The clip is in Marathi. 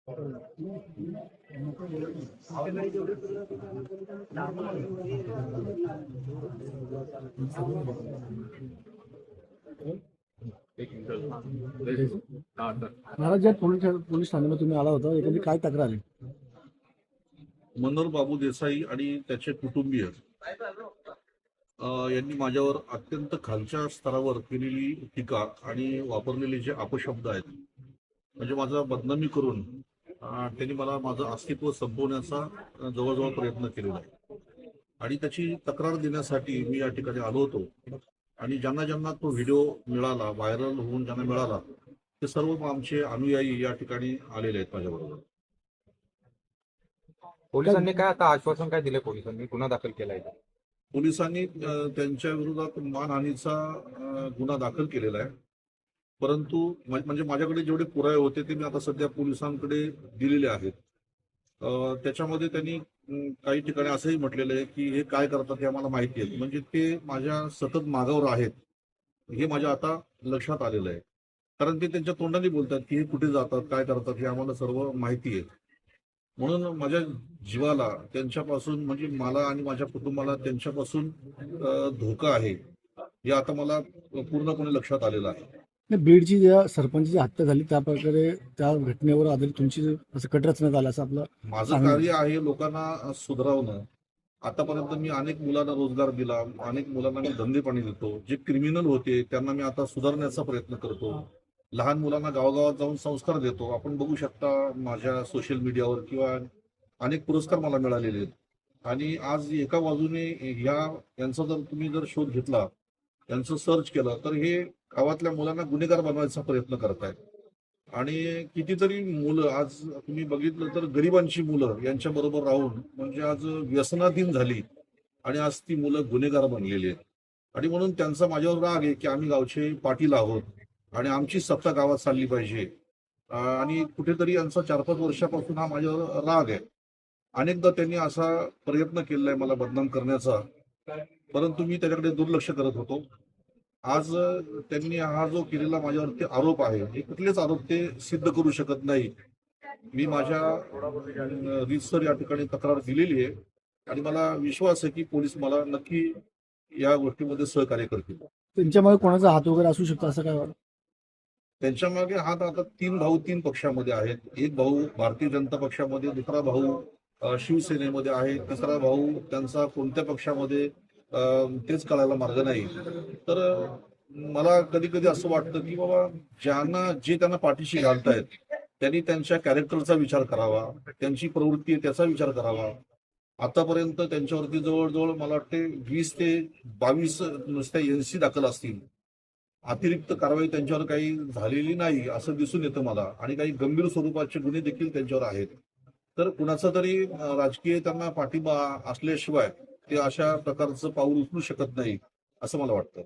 महाराज, ज्या पोलीस ठाण्यामध्ये तुम्ही आला होता, एखादी काय तक्रार आहे? मनोहर बाबू देसाई आणि त्याचे कुटुंबीय यांनी माझ्यावर अत्यंत खालच्या स्तरावर केलेली टीका आणि वापरलेले जे अपशब्द आहेत, म्हणजे माझा बदनामी करून त्यांनी मला माझं अस्तित्व संपवण्याचा जवळजवळ प्रयत्न केलेला आहे. आणि त्याची तक्रार देण्यासाठी मी या ठिकाणी आलो होतो. आणि ज्यांना ज्यांना तो व्हिडिओ मिळाला, व्हायरल होऊन ज्यांना मिळाला, ते सर्व आमचे अनुयायी या ठिकाणी आलेले आहेत माझ्याबरोबर. पोलिसांनी काय आता आश्वासन काय दिले? पोलिसांनी गुन्हा दाखल केलाय. पोलिसांनी त्यांच्या विरोधात मानहानीचा गुन्हा दाखल केलेला आहे. परंतु म्हणजे माझ्याकडे जेवढे पुरावे होते ते मी आता सध्या पोलिसांकडे दिलेले आहेत. त्याच्यामध्ये त्यांनी काही ठिकाणी असंही म्हटलेलं आहे की हे काय करतात हे आम्हाला माहिती आहे. म्हणजे ते माझ्या सतत मागावर आहेत हे माझ्या आता लक्षात आलेलं आहे. कारण ते त्यांच्या तोंडाने बोलतात की हे कुठे जातात, काय करतात हे आम्हाला सर्व माहिती आहे. म्हणून माझ्या जीवाला त्यांच्यापासून, म्हणजे मला आणि माझ्या कुटुंबाला त्यांच्यापासून धोका आहे हे आता मला पूर्णपणे लक्षात आलेलं आहे. बीडची ज्या सरपंचाची हत्या झाली त्या प्रकारे त्या घटनेवर आधारित तुमची असं कट रचण्यात आलं असं आपलं माझं कार्य आहे लोकांना सुधारवणं. आतापर्यंत मी अनेक मुलांना रोजगार दिला, अनेक मुलांना मी धंदे पाणी देतो. जे क्रिमिनल होते त्यांना मी आता सुधारण्याचा प्रयत्न करतो. लहान मुलांना गावागावात जाऊन संस्कार देतो. आपण बघू शकता माझ्या सोशल मीडियावर किंवा अनेक पुरस्कार मला मिळालेले आहेत. आणि आज एका बाजूने यांचा जर तुम्ही शोध घेतला, यांचं सर्च केलं, तर हे गावातल्या मुलांना गुन्हेगार बनवायचा प्रयत्न करतायत. आणि कितीतरी मुलं आज तुम्ही बघितलं तर गरिबांची मुलं यांच्या बरोबर राहून म्हणजे आज व्यसनाधीन झाली आणि आज ती मुलं गुन्हेगार बनलेली आहेत. आणि म्हणून त्यांचा माझ्यावर राग आहे की आम्ही गावचे पाटील आहोत आणि आमची सत्ता गावात चालली पाहिजे. आणि कुठेतरी यांचा 4-5 वर्षापासून हा माझ्यावर राग आहे. अनेकदा त्यांनी असा प्रयत्न केलाय मला बदनाम करण्याचा, परंतु मी त्याच्याकडे दुर्लक्ष करत होतो. आज त्यांनी हा जो केलेला माझ्यावरती आरोप आहे, हे कुठलेच आरोप ते सिद्ध करू शकत नाही. मी माझ्या रीतसर या ठिकाणी तक्रार दिलेली आहे आणि मला विश्वास आहे की पोलीस मला नक्की या गोष्टीमध्ये सहकार्य करतील. त्यांच्यामुळे कोणाचा हात वगैरे असू शकतो असं काय वाटतं? त्यांच्या मागे हात आता 3 भाऊ 3 पक्षामध्ये आहेत. एक भाऊ भारतीय जनता पक्षामध्ये, दुसरा भाऊ शिवसेनेमध्ये आहे, तिसरा भाऊ त्यांचा कोणत्या पक्षामध्ये तेच कळायला मार्ग नाही. तर मला कधी कधी असं वाटतं की बाबा जे त्यांना पाठीशी घालतायत त्यांनी त्यांच्या कॅरेक्टरचा विचार करावा, त्यांची प्रवृत्ती आहे त्याचा विचार करावा. आतापर्यंत त्यांच्यावरती जवळजवळ मला वाटते 20 ते 22 नुसत्या NC दाखल असतील. अतिरिक्त कारवाई त्यांच्यावर काही झालेली नाही असं दिसून येतं मला. आणि काही गंभीर स्वरूपाचे गुन्हे देखील त्यांच्यावर आहेत. तर कुणाचा तरी राजकीय त्यांना पाठिंबा असल्याशिवाय ते अशा प्रकारचं पाऊल उचलू शकत नाही असं मला वाटतं.